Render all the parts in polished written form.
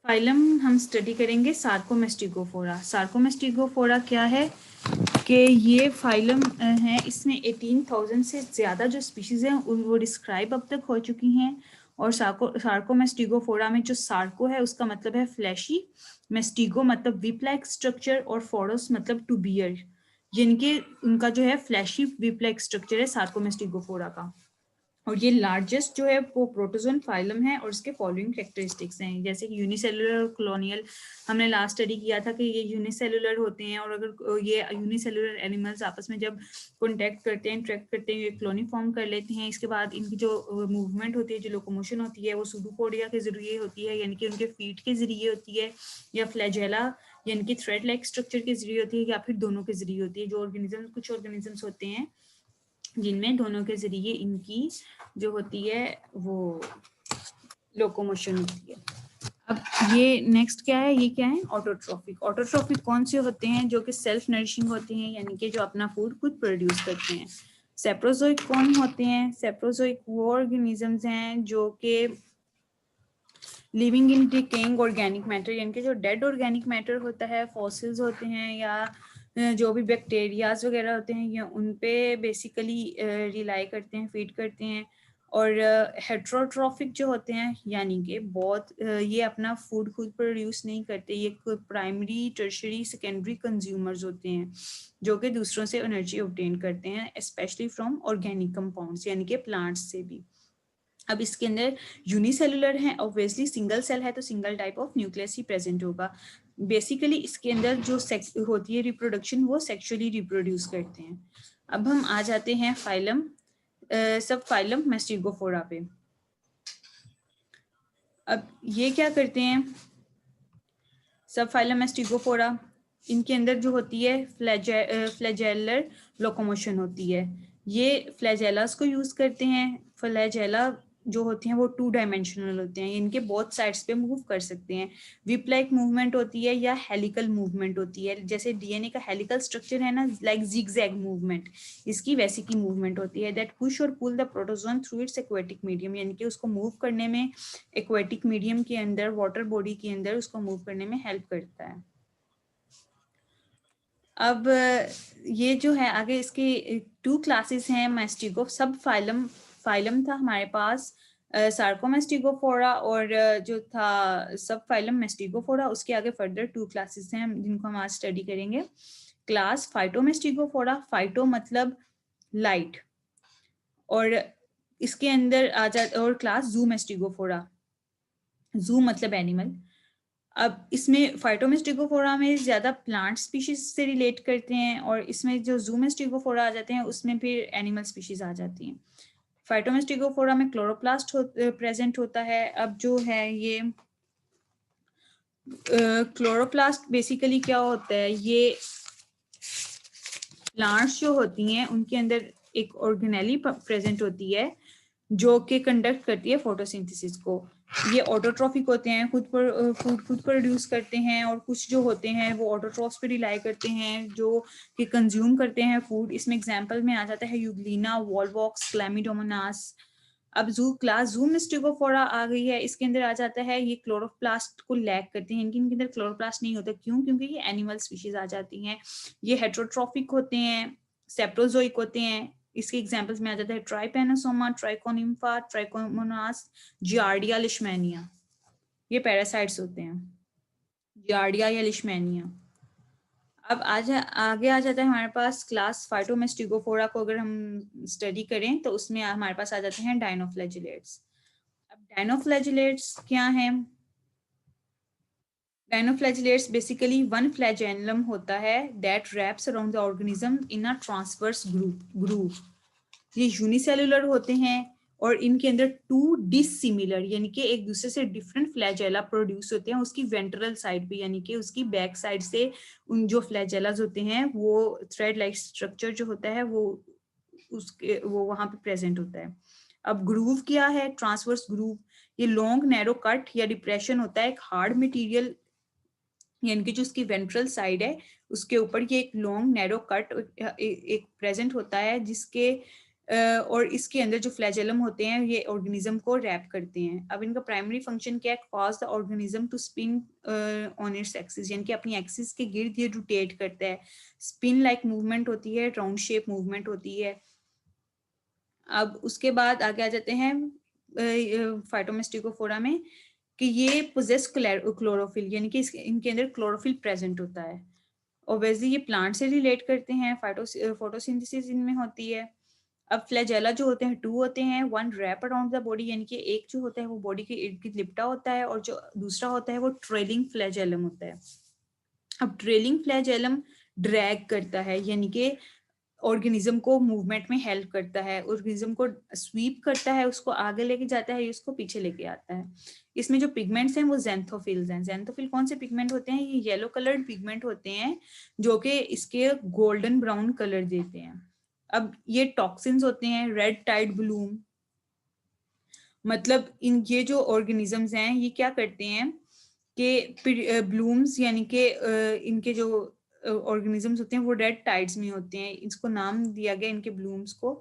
Phylum हम study करेंगे सार्कोमेस्टिगोफोरा। सार्कोमेस्टिगोफोरा क्या है कि ये फाइलम है, इसमें 18,000 से ज़्यादा जो स्पीशीज़ हैं वो डिस्क्राइब अब तक हो चुकी हैं। और सार्कोमेस्टिगोफोरा में जो सार्को है उसका मतलब है फ्लैशी, मेस्टिगो मतलब विप लाइक स्ट्रक्चर और फोरोस मतलब टू बियर, जिनके उनका जो है फ्लैशी विप लाइक स्ट्रक्चर है सार्कोमेस्टिगोफोरा का। और ये लार्जेस्ट जो है वो प्रोटोजोन फाइलम है और इसके फॉलोइंग कैरेक्टरिस्टिक्स हैं, जैसे कि यूनिसेलुलर और कॉलोनियल। हमने लास्ट स्टडी किया था कि ये यूनिसेलुलर होते हैं, और अगर ये यूनिसेलुलर एनिमल्स आपस में जब कॉन्टैक्ट करते हैं, इंटरेक्ट करते हैं, ये कॉलोनी फॉर्म कर लेते हैं। इसके बाद इनकी जो मूवमेंट होती है, जो लोकोमोशन होती है, वो सूडोपोडिया के जरिए होती है, यानी कि उनके फीट के जरिए होती है, या फ्लैजेला यानी कि थ्रेड लाइक स्ट्रक्चर के जरिए होती है, या फिर दोनों के जरिए होती है। जो ऑर्गेनिज्म, कुछ ऑर्गेनिजम्स होते हैं जिनमें दोनों के जरिए इनकी जो होती है वो लोकोमोशन होती है। अब ये नेक्स्ट क्या है, ये क्या है, ऑटोट्रॉफिक। ऑटोट्रॉफिक कौन से होते हैं? जो कि सेल्फ नरिशिंग होते हैं, यानी कि जो अपना फूड खुद प्रोड्यूस करते हैं। सेप्रोजोइक कौन होते हैं? सेप्रोजोइक वो ऑर्गेनिजम्स हैं जो कि living in decaying organic matter, यानी कि जो डेड ऑर्गेनिक मैटर होता है, फॉसिल्स होते हैं, या जो भी बैक्टीरियाज वगैरह होते हैं, ये उन पे बेसिकली रिलाई करते हैं, फीड करते हैं। और हेट्रोट्रॉफिक जो होते हैं, यानी कि बहुत ये अपना फूड खुद प्रोड्यूस नहीं करते, ये प्राइमरी, टर्शरी, सेकेंडरी कंज्यूमर्स होते हैं जो कि दूसरों से एनर्जी ऑब्टेन करते हैं, स्पेशली फ्रॉम ऑर्गेनिक कंपाउंड्स, यानी कि प्लांट्स से भी। अब इसके अंदर यूनिसेलुलर है, ऑब्वियसली सिंगल सेल है तो single type of nucleus he present होगा। बेसिकली इसके अंदर जो सेक्स होती है रिप्रोडक्शन, वो सेक्सुअली रिप्रोड्यूस करते हैं। अब हम आ जाते हैं फाइलम सब फाइलम मेस्टिगोफोरा पे। अब ये क्या करते हैं सब फाइलम मेस्टिगोफोरा? इनके अंदर जो होती है फ्लैजेलर लोकोमोशन होती है। ये फ्लैजेलास को यूज करते हैं। फ्लैजेला जो होती हैं वो 2 डायमेंशनल होते हैं, इनके बोथ साइड्स पे मूव कर सकते हैं। विप लाइक मूवमेंट होती है या हेलिकल मूवमेंट होती है, जैसे डीएनए का हेलिकल स्ट्रक्चर है ना, लाइक जिगजैग मूवमेंट, इसकी वैसी की मूवमेंट होती है। दैट पुश और pull the protozoan through its aquatic medium, यानी कि उसको मूव करने में एक्वेटिक मीडियम के अंदर, वाटर बॉडी के अंदर उसको मूव करने में हेल्प करता है। अब ये जो है आगे इसके 2 क्लासेस हैं मेस्टिगो सब फाइलम। फाइलम था हमारे पास सार्कोमेस्टिगोफोरा, और जो था सब फाइलम मेस्टिगोफोरा, उसके आगे फर्दर 2 क्लासेस हैं जिनको हम आज स्टडी करेंगे। क्लास फाइटोमेस्टिगोफोरा, फाइटो मतलब लाइट, और इसके अंदर आ जा, और क्लास जूमेस्टिगोफोरा, जू मतलब एनिमल। अब इसमें फाइटोमेस्टिगोफोरा में ज्यादा प्लांट स्पीशीज से रिलेट करते हैं, और इसमें जो जूमेस्टिगोफोरा आ जाते हैं उसमें फिर एनिमल स्पीशीज आ जाती हैं। फाइटोमेस्टिगोफोरा में क्लोरोप्लास्ट प्रेजेंट होता है। अब जो है ये क्लोरोप्लास्ट बेसिकली क्या होता है, ये प्लांट्स जो होती हैं उनके अंदर एक ऑर्गेनेली प्रेजेंट होती है जो कि कंडक्ट करती है फोटोसिंथेसिस को। ये ऑटोट्रॉफिक होते हैं, फूड खुद प्रोड्यूस करते हैं, और कुछ जो होते हैं वो ऑटोट्रॉफ्स पे रिलाई करते हैं जो कि कंज्यूम करते हैं फूड। इसमें एग्जांपल में आ जाता है यूग्लिना, वॉलवॉक्स, क्लैमिडोमोनास। अब जूमेस्टिगोफोरा आ गई है, इसके अंदर आ जाता है ये क्लोरोप्लास्ट को लैक करते हैं, इनके अंदर क्लोरोप्लास्ट नहीं होता। क्यों? क्योंकि ये एनिमल स्पीशीज आ जाती हैं। ये हेट्रोट्रॉफिक होते हैं, सेप्रोजोइक होते हैं। इसके एग्जांपल्स में आ जाता है Trypanosoma, Trichonympha, trichomonas, giardia, Leishmania. ये पैरासाइट्स होते हैं, जियार्डिया या लिशमैनिया। अब आगे आ जाता है हमारे पास क्लास फाइटोमेस्टिगोफोरा को अगर हम स्टडी करें तो उसमें हमारे पास आ जाते हैं डायनोफ्लैजिलेट्स। अब डायनोफ्लैजिलेट्स क्या हैं? डायनोफ्लैजिलेट्स बेसिकली वन फ्लैजेलम होता है that wraps around the organism in a transverse groove. ये यूनिसेलुलर होते हैं, और इनके अंदर 2 डिसिमिलर यानी कि एक दूसरे से डिफरेंट फ्लैजेला प्रोड्यूस होते हैं उसकी वेंट्रल साइड पे, यानी कि उसकी बैक साइड से। उन जो फ्लैजेलाज होते हैं वो थ्रेड लाइक स्ट्रक्चर जो होता है वो वहां पे प्रेजेंट होता है। अब ग्रूव क्या है? ट्रांसवर्स ग्रूव, ये लॉन्ग नैरो कट या डिप्रेशन होता है एक हार्ड मटेरियल, यानी कि जो उसकी वेंट्रल साइड है उसके ऊपर ये एक लॉन्ग नैरो कट एक प्रेजेंट होता है, जिसके और इसके अंदर जो फ्लैजेलम होते हैं ये ऑर्गेनिज्म को रैप करते हैं। अब इनका प्राइमरी फंक्शन क्या है, cause the organism to spin on its axis, यानी कि अपनी एक्सिस के गिर्द ये रोटेट करता है। स्पिन लाइक मूवमेंट होती है, राउंड शेप मूवमेंट होती है। अब उसके बाद आगे आ जाते हैं फाइटोमेस्टिकोफोरा में कि ये पोजेस क्लोरोफिल, यानी कि इनके अंदर क्लोरोफिल प्रेजेंट होता है। ऑब्वियसली ये प्लांट से रिलेट करते हैं, फोटोसिंथेसिस इनमें होती है। अब फ्लैजेला जो होते हैं 2 होते हैं, 1 रैप अराउंड द बॉडी, यानी कि एक जो होता है वो बॉडी के इर्द गिर्द लिपटा होता है, और जो दूसरा होता है वो ट्रेलिंग फ्लैजेलम होता है। अब ट्रेलिंग फ्लैजेलम ड्रैग करता है, यानी कि ऑर्गेनिज्म को मूवमेंट में हेल्प करता है, ऑर्गेनिज्म को स्वीप करता है, उसको आगे लेके जाता है, उसको पीछे लेके आता है। इसमें जो पिगमेंट्स हैं वो ज़ैंथोफिल्स हैं। ज़ैंथोफिल कौन से पिगमेंट होते हैं, ये येलो कलर्ड पिगमेंट होते हैं जो कि इसके गोल्डन ब्राउन कलर देते हैं। अब ये टॉक्सिन्स होते हैं, रेड टाइड ब्लूम, मतलब इन ये जो ऑर्गेनिजम्स हैं ये क्या करते हैं कि ब्लूम्स, यानी कि इनके जो ऑर्गेनिजम्स होते हैं वो रेड टाइड्स में होते हैं, इसको नाम दिया गया इनके ब्लूम्स को।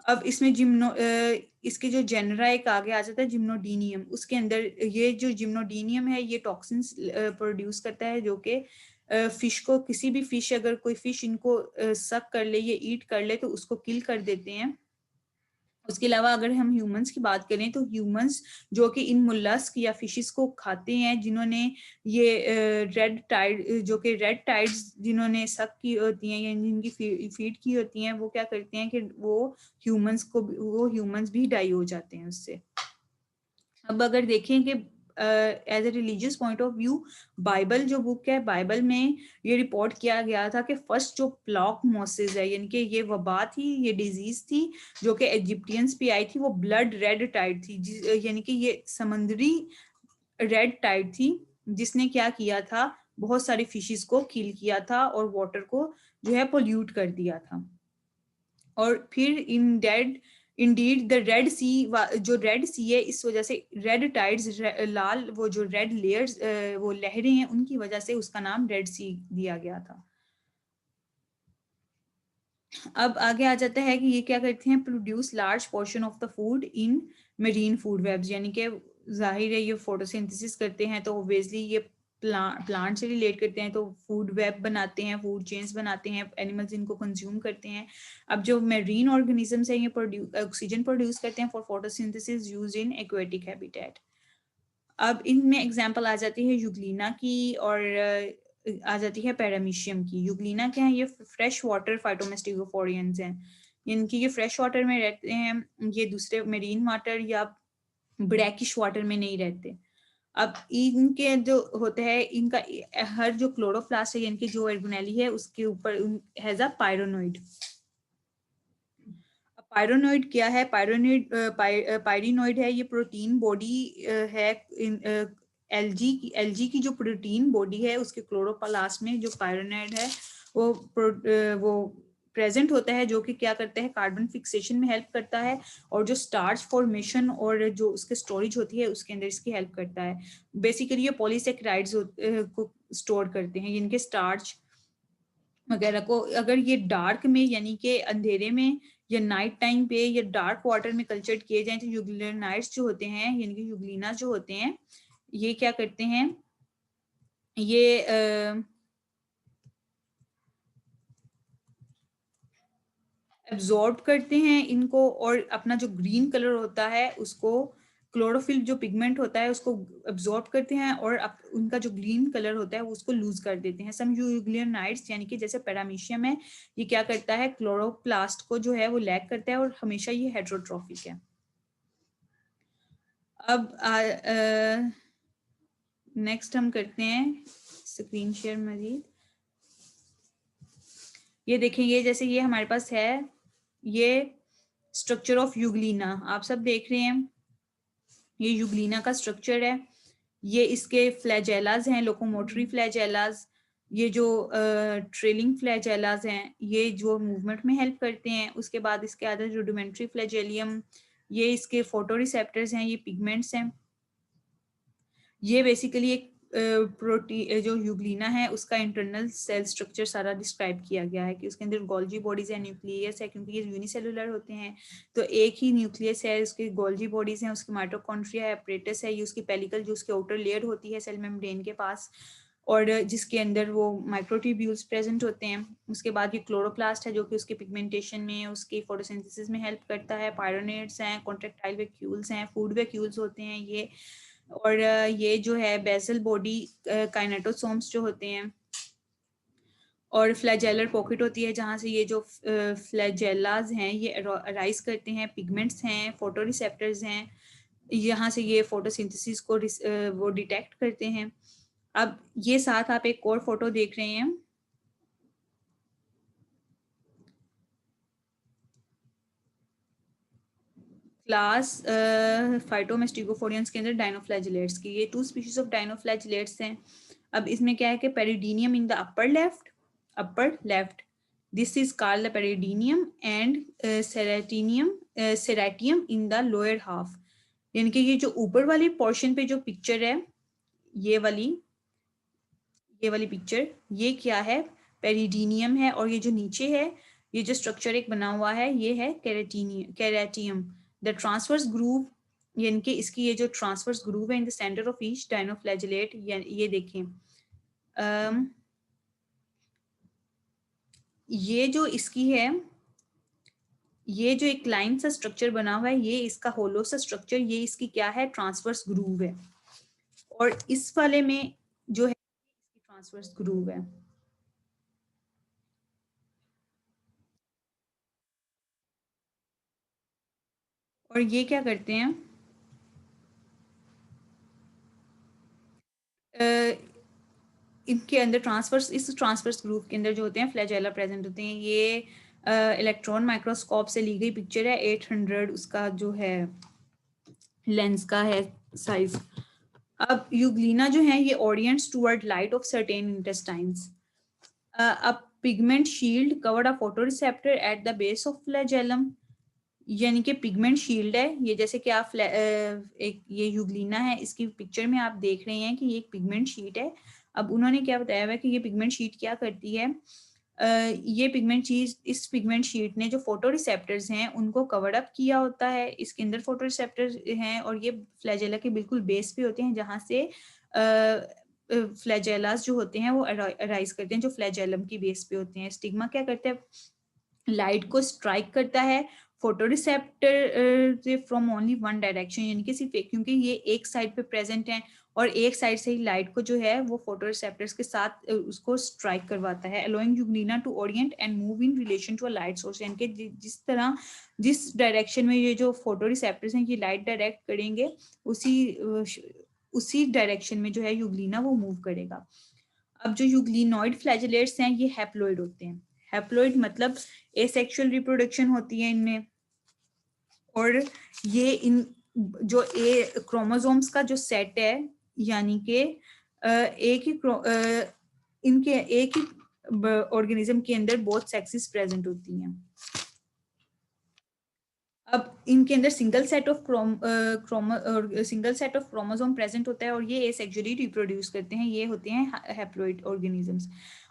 अब इसमें इसके जो जेनरा एक आगे आ जाता है जिम्नोडीनियम, उसके अंदर ये जो जिम्नोडीनियम है ये टॉक्सिन्स प्रोड्यूस करता है, जो कि फिश को, किसी भी फिश, अगर कोई फिश इनको सक कर ले, ये ईट कर ले तो उसको किल कर देते हैं। उसके अलावा अगर हम ह्यूमंस की बात करें तो ह्यूमंस जो कि इन मुल्लस्क या फिशेस को खाते हैं, जिन्होंने ये रेड टाइड, जो कि रेड टाइड्स जिन्होंने सक की होती हैं या जिनकी फीड की होती हैं, वो क्या करते हैं कि वो ह्यूमंस भी डाई हो जाते हैं उससे। अब अगर देखें कि as a religious point of view, Bible जो बुक है, बाइबल में ये रिपोर्ट किया गया था कि फर्स्ट जो प्लॉक मोसिस है, यानी कि ये वबा थी, ये डिजीज थी जो कि इजिप्टियंस पे आई थी, वो ब्लड रेड टाइड थी, यानी कि ये समंदरी रेड टाइड थी, जिसने क्या किया था, बहुत सारी फिशेस को किल किया था और वाटर को जो है पोल्यूट कर दिया था। और फिर इंडीड द रेड सी, जो रेड सी है, इस वजह से रेड टाइड्स, लाल वो जो रेड लेयर्स, वो लहरें हैं, उनकी वजह से उसका नाम रेड सी दिया गया था। अब आगे आ जाता है कि ये क्या करते हैं, produce large portion of the food in marine food webs, यानी कि जाहिर है ये फोटोसिंथेसिस करते हैं तो ऑब्वियसली ये प्लांट से रिलेट करते हैं, तो फूड वेब बनाते हैं, फूड चेन्स बनाते हैं, एनिमल्स इनको कंज्यूम करते हैं। अब जो मेरीन ऑर्गेनिजम्स हैं ये ऑक्सीजन प्रोड्यूस करते हैं for photosynthesis used in aquatic habitat. अब इनमें एग्जांपल आ जाती है यूग्लिना की और आ जाती है पैरामीशियम की। यूग्लिना क्या है, ये फ्रेश वाटर फाइटोमेस्टिगोफोरियंस हैं, इनकी ये फ्रेश वाटर में रहते हैं, ये दूसरे मेरीन वाटर या ब्रैकिश वाटर में नहीं रहते। अब इनके जो होते हैं, इनका हर जो क्लोरोप्लास्ट है, इनकी जो ऑर्गेनेली है उसके ऊपर हैज अ पायरोनोइड। पायरोनोइड क्या है, पायरिनोइड है, ये प्रोटीन बॉडी है। एलजी की जो प्रोटीन बॉडी है उसके क्लोरोप्लास्ट में जो पायरोनोइड है वो प्रेजेंट होता है, जो कि क्या करता है, कार्बन फिक्सेशन में हेल्प करता है, और जो स्टार्च फॉर्मेशन और जो उसके स्टोरेज होती है उसके अंदर इसकी हेल्प करता है। बेसिकली ये पॉलीसेक्राइड्स को स्टोर करते हैं, इनके स्टार्च वगैरह को। अगर ये डार्क में, यानी कि अंधेरे में या नाइट टाइम पे या डार्क वाटर में कल्चर्ड किए जाएं तो यूग्लिनाइड्स जो होते हैं, यानी कि यूग्लिना जो होते हैं, ये क्या करते हैं, ये एब्जॉर्ब करते हैं इनको, और अपना जो ग्रीन कलर होता है उसको, क्लोरोफिल जो पिगमेंट होता है उसको एब्जॉर्ब करते हैं, और उनका जो ग्रीन कलर होता है उसको लूज कर देते हैं। सम यूग्लिनाइड्स, यानी कि जैसे पैरामीशियम है, ये क्या करता है, क्लोरोप्लास्ट को जो है वो लैक करता है और हमेशा ये हेट्रोट्रॉफिक है। अब नेक्स्ट हम करते हैं स्क्रीन शेयर मजीद। ये देखेंगे, जैसे ये हमारे पास है, ये स्ट्रक्चर ऑफ यूग्लिना आप सब देख रहे हैं, ये यूग्लिना का स्ट्रक्चर है। ये इसके फ्लैजेलाज हैं, लोकोमोटरी फ्लैजेलाज, ये जो ट्रेलिंग फ्लैजेलाज हैं, ये जो मूवमेंट में हेल्प करते हैं। उसके बाद इसके आगे रुडिमेंट्री फ्लैजेलियम, ये इसके फोटो रिसेप्टर्स हैं, ये पिगमेंट्स हैं। ये बेसिकली एक जो यूग्लिना है उसका इंटरनल सेल स्ट्रक्चर सारा डिस्क्राइब किया गया है कि उसके अंदर गोल्जी बॉडीज है, न्यूक्लियस है, क्योंकि ये यूनिसेलुलर होते हैं तो एक ही न्यूक्लियस है, उसके गोल्जी बॉडीज हैं, उसकी माइटोकॉन्ड्रिया है, एपरेटस है, ये उसकी पेलिकल जो उसके आउटर लेयर होती है सेल मेम्ब्रेन के पास, और जिसके अंदर वो माइक्रोट्यूब्यूल्स प्रेजेंट होते हैं। उसके बाद ये क्लोरोप्लास्ट है जो कि उसके पिगमेंटेशन में, उसकी फोटोसिंथेसिस में हेल्प करता है। पायरोनेट्स हैं, कॉन्ट्रेक्टाइल वैक्यूल्स हैं, फूड वैक्यूल्स होते हैं ये, और ये जो है बेसल बॉडी काइनेटोसोम्स जो होते हैं, और फ्लैजेलर पॉकेट होती है जहाँ से ये जो फ्लैजेलाज हैं ये अराइज करते हैं। पिगमेंट्स हैं, फोटो रिसेप्टर्स हैं, यहाँ से ये फोटोसिंथेसिस को वो डिटेक्ट करते हैं। अब ये साथ आप एक और फोटो देख रहे हैं, क्लास फाइटोमेस्टिगोफोरियंस के अंदर डाइनोफ्लैजिलेट्स की। ये 2 स्पीशीज ऑफ डाइनोफ्लैजिलेट्स हैं। अब इसमें क्या है कि peridinium in the upper left, this is called the peridinium, and ceratium in the lower half. यानी कि ये जो ऊपर वाली पोर्शन पे जो पिक्चर है, ये वाली पिक्चर, ये क्या है, पेरिडीनियम है, और ये जो नीचे है, ये जो स्ट्रक्चर एक बना हुआ है, ये है केराटियम। द ट्रांसवर्स ग्रूव, यानी कि इसकी ये जो ट्रांसवर्स ग्रूव है in the centre of each dinoflagellate, ये देखें, ये जो इसकी है, ये जो एक लाइन सा स्ट्रक्चर बना हुआ है, ये इसका होलो सा स्ट्रक्चर, ये इसकी क्या है, ट्रांसवर्स ग्रूव है, और इस वाले में जो है इसकी ट्रांसवर्स ग्रूव है। और ये क्या करते हैं, इनके अंदर इस ट्रांसवर्स ग्रुप के अंदर जो होते हैं फ्लैजेला प्रेजेंट होते हैं। ये इलेक्ट्रॉन माइक्रोस्कोप से ली गई पिक्चर है, 800 उसका जो है लेंस का है साइज। अब यूग्लिना जो है ये orients toward light of certain intestines. अब pigment shield covered a photoreceptor at the base of flagellum, यानी कि पिगमेंट शील्ड है ये, जैसे कि आप एक ये यूग्लिना है, इसकी पिक्चर में आप देख रहे हैं कि ये एक पिगमेंट शीट है। अब उन्होंने क्या बताया हुआ है कि ये पिगमेंट शीट क्या करती है, ये पिगमेंट शीट, इस पिगमेंट शीट ने जो फोटो रिसेप्टर्स हैं उनको कवर अप किया होता है, इसके अंदर फोटो रिसेप्टर्स हैं, और ये फ्लैजेला के बिल्कुल बेस पे होते हैं जहाँ से फ्लैजेलास जो होते हैं वो अराइज करते हैं, जो फ्लैजेलम की बेस पे होते हैं। स्टिग्मा क्या करते हैं, लाइट को स्ट्राइक करता है फोटो रिसेप्टर से फ्रॉम ओनली वन डायरेक्शन, यानी कि सिर्फ क्योंकि ये एक साइड पे प्रेजेंट है और एक साइड से ही लाइट को जो है वो फोटो रिसेप्टर्स के साथ उसको स्ट्राइक करवाता है, allowing Euglena to orient and move in relation to a light source, यानी कि जिस डायरेक्शन में ये जो फोटो रिसेप्टर्स हैं ये लाइट डायरेक्ट करेंगे, उसी डायरेक्शन में जो है यूग्लिना वो मूव करेगा। अब जो यूग्लिनॉइड फ्लैजेलेट्स हैं ये हैप्लॉइड होते हैं। हैप्लॉइड मतलब एसेक्सुअल रिप्रोडक्शन होती है इनमें, और ये इन जो क्रोमोसोम्स का जो सेट है, यानी कि एक ही इनके एक ही ऑर्गेनिज्म के अंदर बहुत सेक्सेस प्रेजेंट होती हैं। अब इनके अंदर single set of chromosome present होता है और ये एसेक्सुअली रिप्रोड्यूस करते हैं, ये होते हैं हैप्लॉइड ऑर्गेनिजम्स।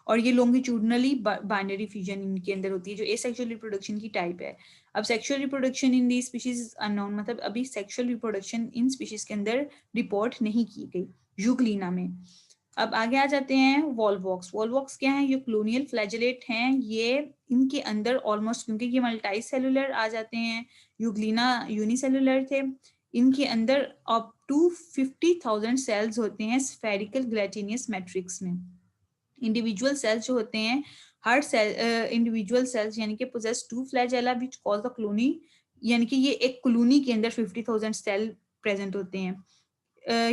और ये लॉन्गिट्यूडनली बाइनरी फ्यूजन इनके अंदर होती है जो एसेक्सुअल रिप्रोडक्शन की टाइप है। अब sexual reproduction in the species unknown, मतलब अभी सेक्सुअल रिप्रोडक्शन इन स्पीशीज के अंदर रिपोर्ट नहीं की गई यूग्लिना में। अब आगे आ जाते हैं वॉलवॉक्स। वॉलवॉक्स क्या है, ये क्लोनियल फ्लैजेलेट हैं, ये इनके अंदर ऑलमोस्ट, क्योंकि ये मल्टी सेलुलर आ जाते हैं, यूग्लिना यूनिसेलुलर थे, इनके अंदर अप टू 50,000 सेल्स होते हैं स्फेरिकल ग्लैटिनियस मैट्रिक्स में। इंडिविजुअल सेल्स जो होते हैं, हर सेल इंडिविजुअल सेल्स यानी कि possess 2 flagella which cause the colony, यानी कि ये एक कॉलोनी के अंदर 50,000 सेल प्रेजेंट होते हैं।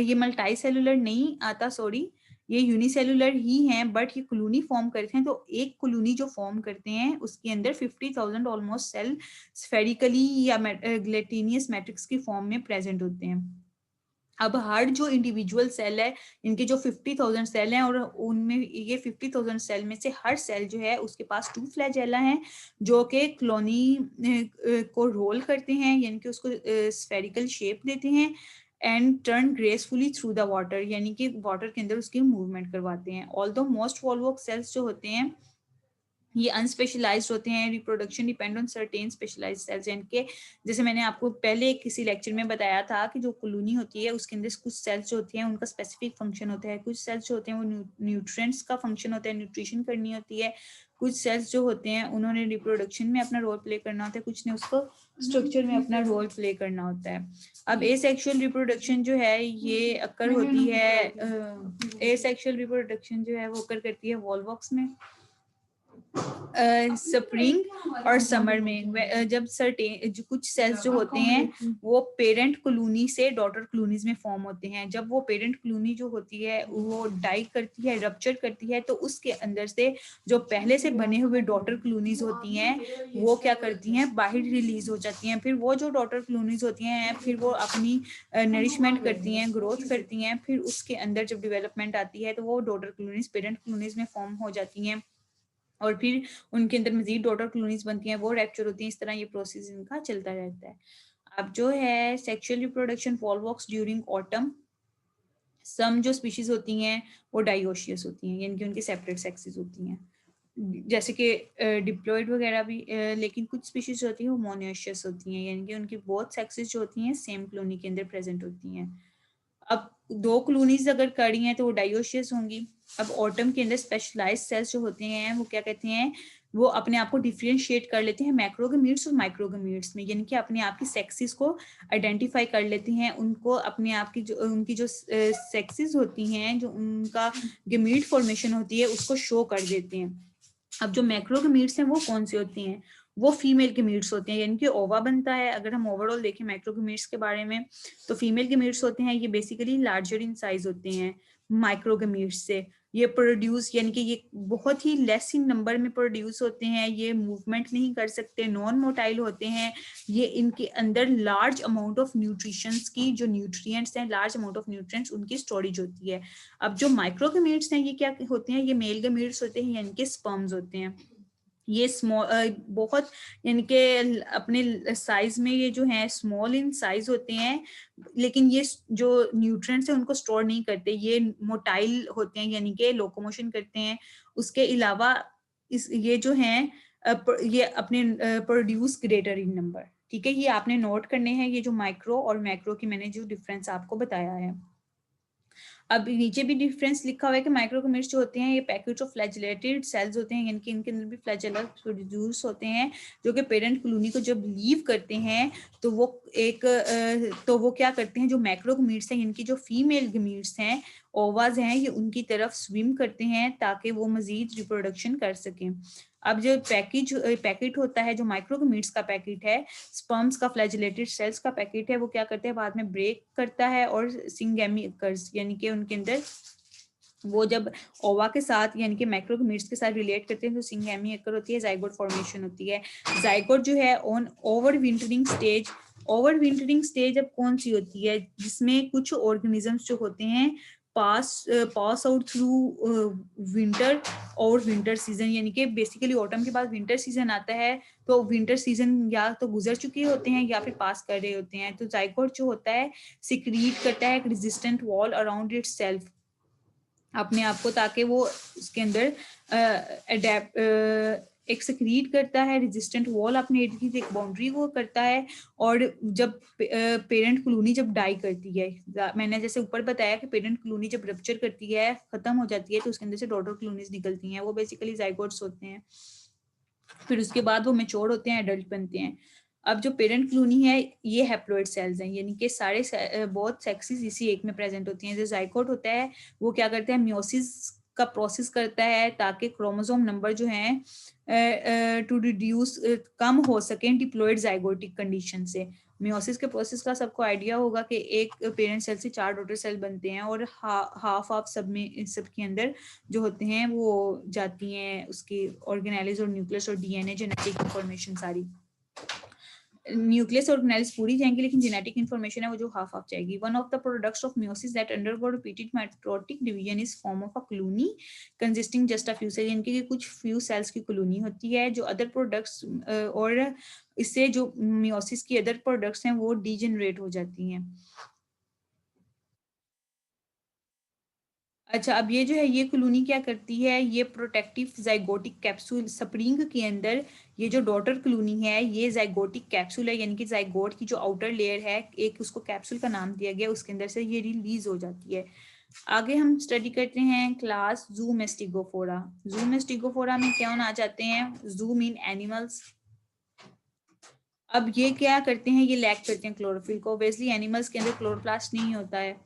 ये मल्टी सेलुलर नहीं आता, सॉरी, ये यूनिसेलुलर ही हैं, बट ये कॉलोनी फॉर्म करते हैं, तो एक कॉलोनी जो फॉर्म करते हैं उसके अंदर 50,000 ऑलमोस्ट सेल स्फेरिकली या ग्लैटिनियस मैट्रिक्स की फॉर्म में प्रेजेंट होते हैं। अब हर जो इंडिविजुअल सेल है, इनके जो 50,000 सेल हैं, और उनमें ये 50,000 सेल में से हर सेल जो है उसके पास 2 फ्लैजेला हैं जो कि कॉलोनी को रोल करते हैं, यानी कि उसको स्फेरिकल शेप देते हैं, and turn gracefully through the water, यानी कि वाटर के अंदर उसकी मूवमेंट करवाते हैं। ऑल्दो मोस्ट वॉल्वोक सेल्स जो होते हैं ये अनस्पेशलाइज्ड होते हैं, reproduction depend on certain specialised cells, यानी कि जैसे मैंने आपको पहले किसी लेक्चर में बताया था कि जो कॉलोनी होती है उसके अंदर कुछ सेल्स जो होती हैं उनका स्पेसिफिक फंक्शन होता है, कुछ सेल्स जो होते हैं वो न्यूट्रिएंट्स का फंक्शन होता है, न्यूट्रिशन करनी होती है, कुछ सेल्स जो होते हैं उन्होंने रिप्रोडक्शन में अपना रोल प्ले करना होता है, कुछ ने उसको स्ट्रक्चर में अपना रोल प्ले करना होता है। अब एसेक्सुअल रिप्रोडक्शन जो है ये अक्कर होती है, एसेक्सुअल रिप्रोडक्शन जो है वो अक्कर करती है वॉल्वॉक्स में स्प्रिंग और समर में, जब सर्टेन जो कुछ सेल्स जो होते हैं वो पेरेंट कॉलोनी से डॉटर कॉलोनीज में फॉर्म होते हैं। जब वो पेरेंट कॉलोनी जो होती है वो डाई करती है, रप्चर करती है, तो उसके अंदर से जो पहले से बने हुए डॉटर कॉलोनीज होती हैं वो क्या करती हैं, बाहर रिलीज हो जाती हैं। फिर वो जो डॉटर कॉलोनीज होती हैं फिर वो अपनी नरिशमेंट करती हैं, ग्रोथ करती हैं, फिर उसके अंदर जब डेवलपमेंट आती है तो वो डॉटर कॉलोनीज पेरेंट कॉलोनीज में फॉर्म हो जाती हैं और फिर उनके अंदर मजीद डॉटर कॉलोनीज बनती हैं, वो रैप्चर होती हैं। इस तरह ये प्रोसेस इनका चलता रहता है। अब जो है sexual reproduction Volvox during autumn, some जो स्पीशीज होती हैं वो डाइओशियस होती हैं, यानी कि उनके सेपरेट सेक्सेस होती हैं, जैसे कि डिप्लॉयड वगैरह भी, लेकिन कुछ स्पीशीज होती हैं वो मोनोशियस होती हैं, यानी कि उनकी बोथ सेक्सेस जो होती हैं सेम कॉलोनी के अंदर प्रेजेंट होती हैं। अब दो कॉलोनीज अगर करी हैं तो वो डाइओशियस होंगी। अब ऑटम के अंदर स्पेशलाइज्ड सेल्स जो होते हैं वो क्या कहते हैं, वो अपने आप को डिफरेंशिएट कर लेते हैं मैक्रोगेमीट्स और माइक्रोगेमीट्स में, यानी कि अपने आप की सेक्सेस को आइडेंटिफाई कर लेते हैं, उनको अपने आप की जो उनकी जो सेक्सेस होती हैं, जो उनका गेमीट फॉर्मेशन होती है उसको शो कर देते हैं। अब जो मैक्रोगेमीट्स हैं वो कौन से होते हैं, वो फीमेल गेमीट्स होते हैं, यानी कि ओवा बनता है। अगर हम ओवरऑल देखें मैक्रोगेमीट्स के बारे में तो फीमेल गेमीट्स होते हैं, ये बेसिकली लार्जर इन साइज होते हैं माइक्रोगेमीट्स से। ये प्रोड्यूस यानी कि ये बहुत ही लेस इन नंबर में प्रोड्यूस होते हैं, ये मूवमेंट नहीं कर सकते, नॉन मोटाइल होते हैं, ये इनके अंदर लार्ज अमाउंट ऑफ न्यूट्रिशंस की जो न्यूट्रिएंट्स हैं, लार्ज अमाउंट ऑफ न्यूट्रिएंट्स उनकी स्टोरेज होती है। अब जो माइक्रोगेमीट्स हैं ये क्या होते हैं, ये मेल गेमीट्स होते हैं, यानी कि स्पर्म्स होते हैं। ये स्मॉल बहुत यानी कि अपने साइज में ये जो है स्मॉल इन साइज होते हैं, लेकिन ये जो न्यूट्रिएंट्स हैं उनको स्टोर नहीं करते, ये मोटाइल होते हैं, यानी कि लोकोमोशन करते हैं। उसके अलावा इस ये जो हैं ये अपने प्रोड्यूस ग्रेटर इन नंबर। ठीक है, ये आपने नोट करने हैं, ये जो माइक्रो और मैक्रो की मैंने जो डिफरेंस आपको बताया है। अब नीचे भी डिफरेंस लिखा हुआ है कि माइक्रोगेमीट्स जो होते हैं ये पैकेट ऑफ फ्लैजेलेटेड सेल्स होते हैं, यानी कि इनके अंदर भी फ्लैजेला प्रोड्यूस होते हैं, जो कि पेरेंट कॉलोनी को जब लीव करते हैं तो वो तो वो क्या करते हैं, जो मैक्रोगेमीट्स हैं इनकी जो फीमेल गेमीट्स हैं, ओवाज हैं, ये उनकी तरफ स्विम करते हैं ताकि वो मजीद रिप्रोडक्शन कर सकें। अब जो पैकेट होता है, जो माइक्रोगेमीट्स का पैकेट है, स्पर्म्स का फ्लैजिलेटेड सेल्स का पैकेट है, वो क्या करते हैं बाद में ब्रेक करता है और सिंगेमी अकर्स, यानी कि उनके अंदर वो जब ओवा के साथ यानी कि मैक्रोगेमीट्स के साथ रिलेट करते हैं तो सिंगेमी अकर होती है, जाइगोट फॉर्मेशन होती है। जाइगोट जो है on over wintering stage, over wintering stage अब कौन सी होती है, जिसमें कुछ ऑर्गेनिजम्स जो होते हैं पास आउट थ्रू विंटर और विंटर सीजन, यानी कि बेसिकली ऑटम के बाद विंटर सीजन आता है, तो विंटर सीजन या तो गुजर चुके होते हैं या फिर पास कर रहे होते हैं। तो जाइगोट जो होता है सिक्रीट करता है एक resistant wall around its self अपने आप को, ताकि वो उसके अंदर अडेप्ट एक सिक्रीट करता है रेजिस्टेंट वॉल अपने इर्द गिर्द एक बाउंड्री वो करता है। और जब पेरेंट कॉलोनी जब डाई करती है, मैंने जैसे ऊपर बताया कि पेरेंट कॉलोनी जब रप्चर करती है, खत्म हो जाती है, तो उसके अंदर से डॉटर कॉलोनीज निकलती हैं, वो बेसिकली जाइगोट्स होते हैं। फिर उसके बाद वो मेच्योर होते हैं, एडल्ट बनते हैं। अब जो पेरेंट कॉलोनी है ये हैप्लॉइड सेल्स हैं, यानी कि सारे बहुत सेक्सेस इसी एक में प्रेजेंट होती हैं। जो जाइगोट होता है वो क्या करता है, मियोसिस का प्रोसेस करता है ताकि क्रोमोसोम नंबर जो है टू रिड्यूस कम हो सके डिप्लॉइड जाइगोटिक कंडीशन से। मियोसिस के प्रोसेस का सबको आइडिया होगा कि एक पेरेंट सेल से 4 डॉटर सेल बनते हैं और हाफ ऑफ सब में सबके अंदर जो होते हैं वो जाती हैं उसकी ऑर्गेनेलिस और न्यूक्लियस और डीएनए जेनेटिक इंफॉर्मेशन सारी। न्यूक्लियस ऑर्गेनेल्स पूरी जाएंगी लेकिन जेनेटिक इंफॉर्मेशन है वो जो हाफ हाफ जाएगी। One of the products of meiosis that undergo repeated mitotic division is form of a colony consisting just a few cells, यानी कि कुछ few cells की कॉलोनी होती है। जो अदर प्रोडक्ट्स और इससे जो meiosis की अदर प्रोडक्ट्स हैं वो डीजेनरेट हो जाती हैं। अच्छा, अब ये जो है ये कॉलोनी क्या करती है, ये प्रोटेक्टिव जाइगोटिक कैप्सूल स्प्रिंग के अंदर ये जो डॉटर कॉलोनी है ये जाइगोटिक कैप्सूल है, यानी कि जाइगोट की जो आउटर लेयर है, एक उसको कैप्सूल का नाम दिया गया, उसके अंदर से ये रिलीज हो जाती है। आगे हम स्टडी करते हैं क्लास जू मेस्टिगोफोरा। जू मेस्टिगोफोरा में क्या आ जाते हैं, जू मीन एनिमल्स। अब ये क्या करते हैं, ये लैक करते हैं क्लोरोफिल को, ऑब्वियसली एनिमल्स के अंदर क्लोरोप्लास्ट नहीं होता है।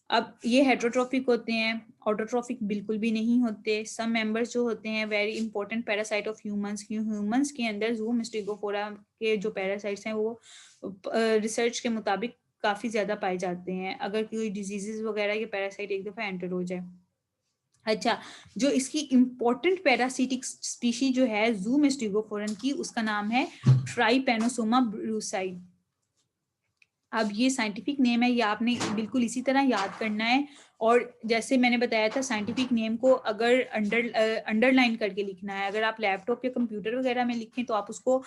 अब ये हेट्रोट्रोफिक होते हैं, ऑटोट्रोफिक बिल्कुल भी नहीं होते। सम मेंबर्स जो होते हैं very important parasite of humans, humans के अंदर जू मिस्टिगोफोरा के जो पैरासाइट्स हैं वो रिसर्च के मुताबिक काफ़ी ज़्यादा पाए जाते हैं, अगर कोई डिजीजेज वगैरह ये पैरासाइट एक दफ़ा एंटर हो जाए। अच्छा, जो इसकी इंपॉर्टेंट पैरासिटिक स्पीशी जो है जू मिस्टिगोफोरन की, उसका नाम है ट्राइपेनोसोमा ब्रूसाई। अब ये साइंटिफिक नेम है, ये आपने बिल्कुल इसी तरह याद करना है। और जैसे मैंने बताया था साइंटिफिक नेम को अगर अंडरलाइन करके लिखना है, अगर आप लैपटॉप या कंप्यूटर वगैरह में लिखें तो आप उसको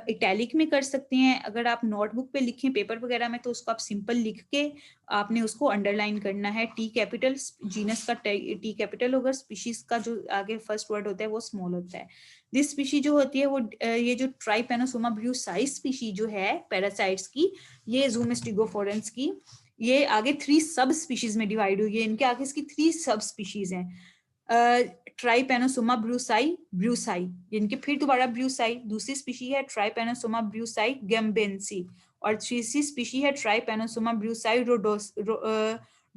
इटैलिक में कर सकते हैं, अगर आप नोटबुक पे लिखें पेपर वगैरह में तो उसको आप सिंपल लिख के आपने उसको अंडरलाइन करना है। टी कैपिटल जीनस का टी कैपिटल होगा, स्पीशीज का जो आगे फर्स्ट वर्ड होता है वो स्मॉल होता है। दिस स्पीशी जो होती है वो ये जो ट्राइपेनोसोमा ब्रूसाई स्पीशी जो है पैरासाइट्स की, ये जूमिस्टिगोफोरेंस की, ये आगे 3 सब स्पीशीज में डिवाइड हुई है। इनके आगे इसकी 3 सब स्पीशीज हैं। ट्राइपेनोसोमा ब्रूसाई ब्रूसाई, इनके फिर दोबारा ब्रूसाई, दूसरी स्पीशी है ट्राइपेनोसोमा ब्रूसाई गैम्बेंसी, और तीसरी स्पीशी है ट्राइपेनोसोमा ब्रूसाई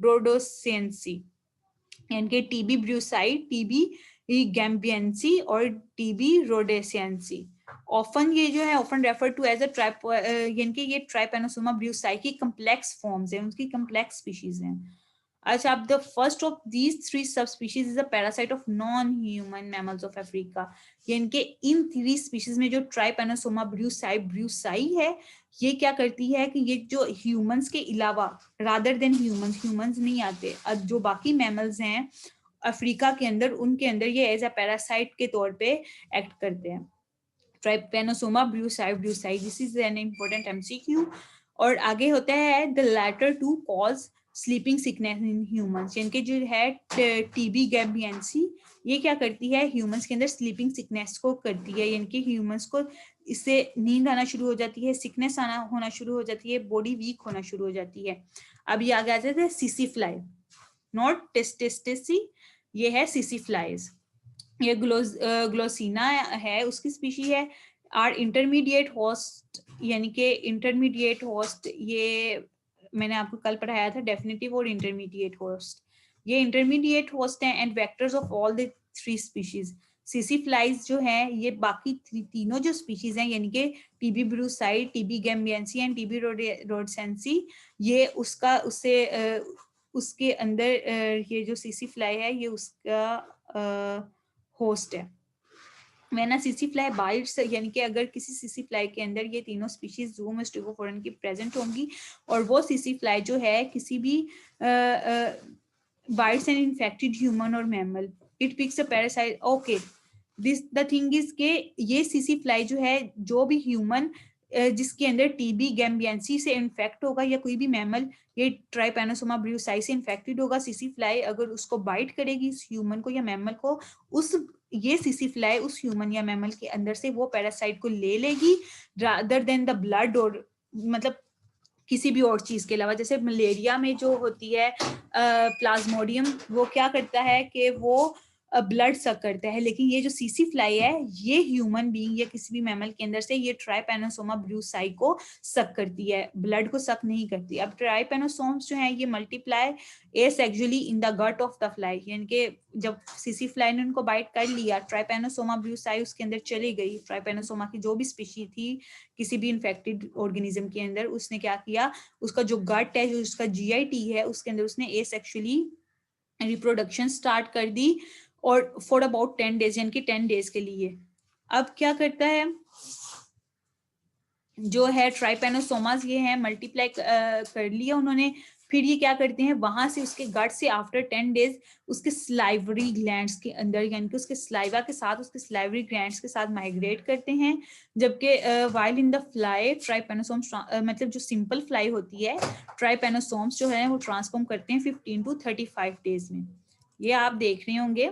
रोडोसेंसी। इनके टीबी ब्रूसाई, टीबी गैम्बियंसी और टीबी रोडेसेंसी। ऑफन ये जो है often refer to as a tryp, यानी कि ये ट्राइपेनोसोमा ब्रूसाई की कम्प्लेक्स फॉर्म्स हैं, उनकी कम्प्लेक्स स्पीशीज हैं। अच्छा, अब द फर्स्ट ऑफ दीज 3 सब species is a parasite of non human mammals of Africa. इनके इन 3 स्पीशीज में जो ट्राइपेनोसोमा ब्रूसाई ब्रूसाई है, ये क्या करती है कि ये जो ह्यूमंस के अलावा, रादर देन ह्यूमंस नहीं आते, जो बाकी मैमल्स हैं अफ्रीका के अंदर, उनके अंदर ये एज अ पैरासाइट के तौर पे एक्ट करते हैं। Trypanosoma brucei brucei, this is an important MCQ. और आगे होता है the latter to cause sleeping sickness in humans, यानी कि जो है टीबी गैम्बियंसी, ये क्या करती है ह्यूमंस के अंदर स्लीपिंग सिकनेस को करती है, यानी कि ह्यूमंस को इससे नींद आना शुरू हो जाती है, सिकनेस आना होना शुरू हो जाती है, बॉडी वीक होना शुरू हो जाती है। अब ये आगे आ जाते हैं सीसी फ्लाई, नॉट टेस्टेस्टेसी, ये है सीसी फ्लाइज। ये ग्लोसिना है उसकी स्पीशी है। आर इंटरमीडिएट होस्ट, यानी कि इंटरमीडिएट होस्ट, ये मैंने आपको कल पढ़ाया था डेफिनेटिव और इंटरमीडिएट होस्ट, ये इंटरमीडिएट होस्ट हैं and vectors of all the 3 species. CC flies जो है ये बाकी तीनों जो स्पीशीज हैं, यानी कि TB brucei, TB gambiense and TB rhodesiense, ये उसका उसके अंदर ये जो सीसी फ्लाई है ये उसका होस्ट है। वेना सीसी फ्लाई बाइट्स, यानी कि अगर किसी सीसी फ्लाई के अंदर ये तीनों स्पीशीज जूम स्टिगोफोरन की प्रेजेंट होंगी और वो सीसी फ्लाई जो है किसी भी बाइट्स एंड इन्फेक्टेड ह्यूमन और mammal, it picks a parasite. Okay, this the thing is के ये सीसी फ्लाई जो है जो भी ह्यूमन जिसके अंदर टीबी गैम्बियंसी से इन्फेक्ट होगा या कोई भी मैमल ये ट्राइपेनोसोमा ब्रूसाई से इन्फेक्टेड होगा, सीसी फ्लाई अगर उसको बाइट करेगी इस ह्यूमन को या मैमल को, उस ये सीसी फ्लाई उस ह्यूमन या मैमल के अंदर से वो पैरासाइट को ले लेगी रादर देन द ब्लड, और मतलब किसी भी और चीज के अलावा। जैसे मलेरिया में जो होती है प्लाज्मोडियम, वो क्या करता है कि वो ब्लड सक करता है, लेकिन ये जो सीसी फ्लाई है ये ह्यूमन बीइंग या किसी भी मैमल के अंदर से ये ट्राइपेनोसोमा ब्रूसाई को सक करती है, ब्लड को सक नहीं करती। अब ट्राइपेनोसोम्स जो है ये multiply asexually in the gut of the fly, यानी कि जब सीसी फ्लाई ने उनको बाइट कर लिया, ट्राइपेनोसोमा ब्रूसाई उसके अंदर चली गई, ट्राइपेनोसोमा की जो भी स्पीशी थी किसी भी इन्फेक्टेड ऑर्गेनिज्म के अंदर, उसने क्या किया, उसका जो गट है, जो उसका जीआईटी है, उसके अंदर उसने एसेक्सुअली रिप्रोडक्शन स्टार्ट कर दी, और फॉर अबाउट 10 डेज, यानी कि 10 डेज के लिए। अब क्या करता है जो है ट्राइपेनोसोमास, ये है मल्टीप्लाई कर लिया उन्होंने, फिर ये क्या करते हैं वहां से उसके गट से आफ्टर 10 डेज उसके स्लाइवरी ग्लैंड्स के अंदर, यानी कि उसके स्लाइवा के साथ, उसके स्लाइवरी ग्लैंड्स के साथ माइग्रेट करते हैं। जबकि वाइल इन द फ्लाई ट्राइपेनोसोम्स, मतलब जो सिंपल फ्लाई होती है, ट्राइपेनोसोम्स जो है वो ट्रांसफॉर्म करते हैं 15 to 35 डेज में। ये आप देख रहे होंगे।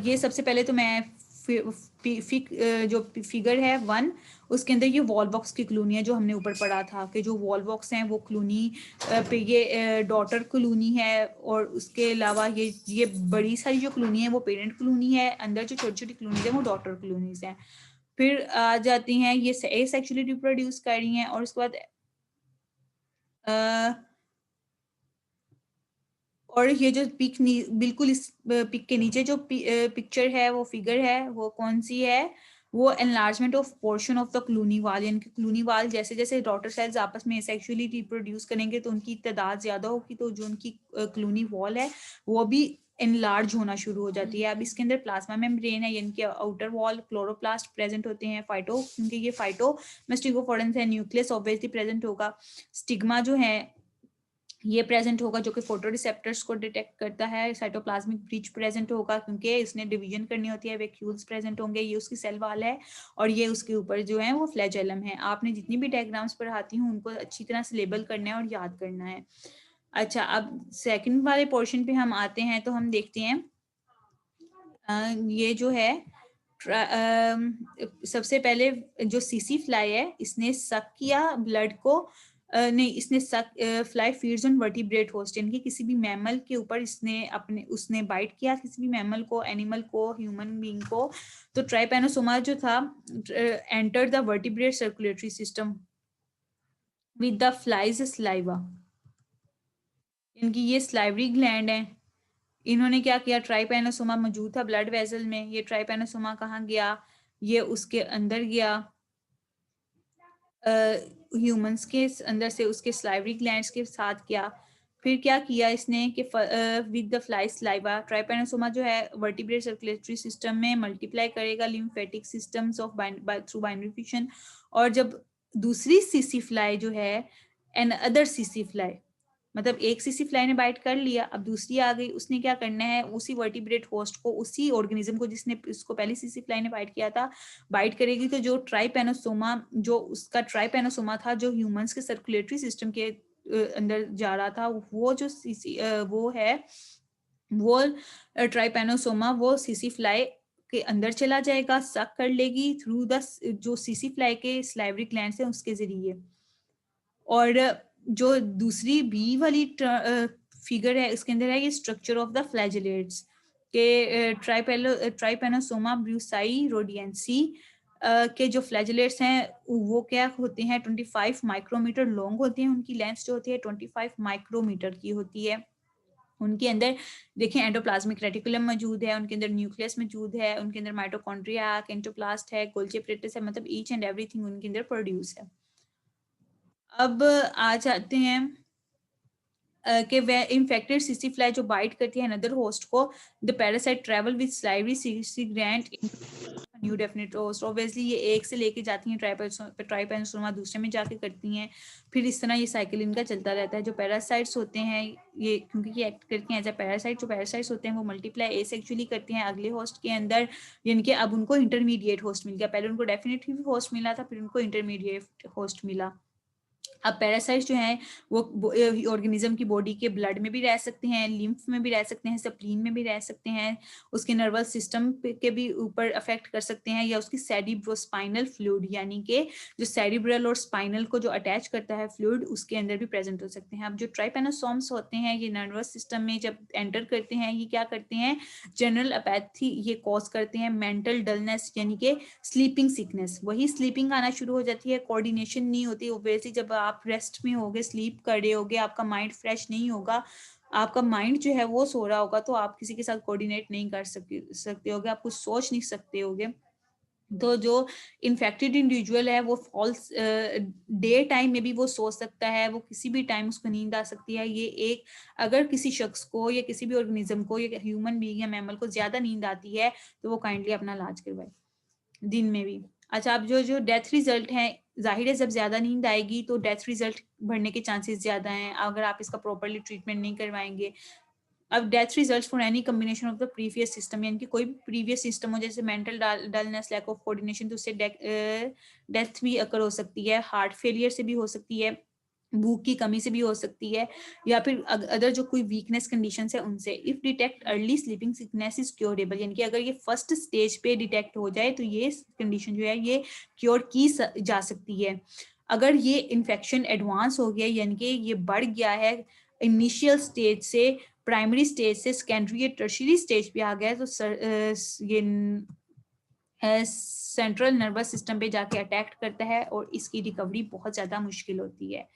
ये सबसे पहले तो मैं जो फिगर है 1, उसके अंदर ये वॉल बॉक्स की कॉलोनी है जो हमने ऊपर पढ़ा था कि जो वॉल बॉक्स हैं वो कॉलोनी पे ये डॉटर कॉलोनी है, और उसके अलावा ये बड़ी सारी जो कॉलोनी है वो पेरेंट कॉलोनी है, अंदर जो छोटी छोटी कॉलोनीज है वो डॉटर कॉलोनीज हैं। फिर आ जाती हैं ये सेक्सुअली रिप्रोड्यूस कर रही हैं, और उसके बाद और ये जो बिल्कुल इस पिक के नीचे जो पिक्चर है, वो फिगर है, वो कौन सी है? वो enlargement of portion of the Clooney वाल, यानी कि क्लूनी वाल जैसे जैसे डॉटर सेल्स आपस में सेक्सुअली रिप्रोड्यूस करेंगे तो उनकी तादाद ज्यादा होगी, तो जो उनकी क्लूनी वॉल है वो भी एनलार्ज होना शुरू हो जाती है। अब इसके अंदर प्लाज्मा मेम्ब्रेन है, यानी कि आउटर वॉल क्लोरोप्लास्ट प्रेजेंट होते हैं, फाइटो, क्योंकि ये फाइटो मेस्टिगोफोरेंस है, न्यूक्लियस ऑब्वियसली प्रेजेंट होगा, स्टिग्मा जो है ये प्रेजेंट होगा जो कि फोटो रिसेप्टर्स को डिटेक्ट करता है, साइटोप्लाज्मिक ब्रिज प्रेजेंट होगा क्योंकि इसने डिवीजन करनी होती है, वैक्यूल्स प्रेजेंट होंगे, ये उसकी सेल वाल है, और ये उसके ऊपर जो है वो फ्लैजेलम है। आपने जितनी भी डायग्राम्स पढ़ाती हूँ उनको अच्छी तरह से लेबल करना है और याद करना है। अच्छा, अब सेकंड वाले पोर्शन पे हम आते हैं, तो हम देखते हैं ये जो है सबसे पहले जो सीसी फ्लाई है इसने सक किया ब्लड को, नहीं, इसने सक fly feeds on vertebrate host, यानी कि किसी भी मैमल के ऊपर उसने बाइट किया, किसी भी मैमल को, एनिमल को, ह्यूमन बीइंग को। तो ट्राइपैनोसोमा जो था enter the vertebrate circulatory system with the flies saliva, इनकी ये स्लाइवरी ग्लैंड है। इन्होंने क्या किया, ट्राइपैनोसोमा मौजूद था ब्लड वेसल में, ये ट्राइपैनोसोमा कहाँ गया, ये उसके अंदर गया, ह्यूमंस के अंदर से उसके स्लाइवरी ग्लैंड्स के साथ गया। फिर क्या किया इसने कि with the fly saliva, trypanosoma जो है वर्टिब्रेट सर्कुलेटरी सिस्टम में मल्टीप्लाई करेगा lymphatic systems of through binary fission, और जब दूसरी सीसी फ्लाई जो है, एन अदर सीसी फ्लाई, मतलब एक सीसी फ्लाई ने बाइट कर लिया, अब दूसरी आ गई, उसने क्या करना है, उसी वर्टिब्रेट होस्ट को, उसी ऑर्गेनिज्म को जिसने इसको पहली सीसी फ्लाई ने बाइट किया था, बाइट करेगी। तो जो ट्राइपैनोसोमा, जो उसका ट्राइपैनोसोमा था जो ह्यूमंस के सर्कुलेटरी सिस्टम के अंदर जा रहा था, वो जो सीसी वो है, वो ट्राइपैनोसोमा वो सीसी फ्लाई के अंदर चला जाएगा, सक कर लेगी थ्रू द जो सीसी फ्लाई के स्लाइवरी ग्लैंड है उसके जरिए। और जो दूसरी बी वाली फिगर है उसके अंदर है ये स्ट्रक्चर ऑफ द फ्लैजिलेट्स के ट्राइपैनोसोमा ब्रूसाई रोडियंसी के जो फ्लैजिलेट्स हैं वो क्या होते हैं, 25 माइक्रोमीटर लॉन्ग होते हैं, उनकी लेंथ जो होती है 25 माइक्रोमीटर की होती है। उनके अंदर देखिए एंडोप्लाज्मिक रेटिकुलम मौजूद है, उनके अंदर न्यूक्लियस मौजूद है, उनके अंदर माइटोकॉन्ड्रिया, एंटोप्लास्ट है, गोल्जी एपरेटस है, मतलब ईच एंड एवरीथिंग उनके अंदर प्रोड्यूस है। अब आ जाते हैं कि वे इन्फेक्टेड सिसी फ्लाई जो बाइट करती है अनदर होस्ट को, the parasite travel with salivary सिसी gland new definite host, obviously ये एक से लेके जाती हैं ट्राइपैनोसोमा दूसरे में जाके करती हैं, फिर इस तरह ये साइकिल इनका चलता रहता है। जो पैरासाइट्स होते हैं ये क्योंकि ये एक्ट करती हैं एज ए पैरासाइट, जो पैरासाइट्स होते हैं वो मल्टीप्लाई एसेक्सुअली करती हैं अगले होस्ट के अंदर, यानी कि अब उनको इंटरमीडिएट होस्ट मिल गया, पहले उनको डेफिनेटली होस्ट मिला था, फिर उनको इंटरमीडिएट होस्ट मिला। अब पैरासाइट्स जो हैं वो ऑर्गेनिज्म की बॉडी के ब्लड में भी रह सकते हैं, लिम्फ में भी रह सकते हैं, स्प्लीन में भी रह सकते हैं, उसके नर्वस सिस्टम के भी ऊपर अफेक्ट कर सकते हैं, या उसकी सेरिब्रोस्पाइनल फ्लूइड, यानी कि जो सेरिब्रल और स्पाइनल को जो अटैच करता है फ्लूइड, उसके अंदर भी प्रेजेंट हो सकते हैं। अब जो ट्राइपैनोसोम्स होते हैं ये नर्वस सिस्टम में जब एंटर करते हैं, ये क्या करते हैं, जनरल अपैथी ये कॉज करते हैं, मेंटल डलनेस यानी कि स्लीपिंग सिकनेस, वही स्लीपिंग आना शुरू हो जाती है, कोऑर्डिनेशन नहीं होती, ओब्वियसली जब आप रेस्ट में होगे, स्लीप कर रहे होगे, आपका माइंड फ्रेश नहीं होगा, आपका माइंड जो है वो सो रहा होगा, तो आप किसी के साथ कोऑर्डिनेट नहीं कर सकते होगे, आप कुछ सोच नहीं सकते होगे। तो जो इन्फेक्टेड इंडिविजुअल है वो फॉल्स डे टाइम में भी वो सो सकता है, वो किसी भी टाइम उसको नींद आ सकती है। ये एक अगर किसी शख्स को या किसी भी ऑर्गेनिज्म को या ह्यूमन बीइंग या मैमल को ज्यादा नींद आती है तो वो काइंडली अपना इलाज करवाए दिन में भी। अच्छा, अब जो जो डेथ रिजल्ट है, जाहिर है जब ज्यादा नींद आएगी तो डेथ रिजल्ट बढ़ने के चांसेस ज्यादा हैं अगर आप इसका प्रॉपरली ट्रीटमेंट नहीं करवाएंगे। अब death result for any combination of the previous system, यानी कि कोई भी प्रीवियस सिस्टम हो जैसे mental dullness, lack of coordination, तो उससे डेथ भी अकर हो सकती है, हार्ट फेलियर से भी हो सकती है, भूख की कमी से भी हो सकती है, या फिर अदर जो कोई वीकनेस कंडीशन है उनसे। If detect early sleeping sickness is curable, यानी कि अगर ये फर्स्ट स्टेज पे डिटेक्ट हो जाए तो ये कंडीशन जो है ये क्योर की जा सकती है। अगर ये इन्फेक्शन एडवांस हो गया, यानी कि ये बढ़ गया है इनिशियल स्टेज से, प्राइमरी स्टेज से सेकेंडरी या टर्शियरी स्टेज पे आ गया है, तो ये सेंट्रल नर्वस सिस्टम पे जाके अटैक करता है और इसकी रिकवरी बहुत ज़्यादा मुश्किल होती है।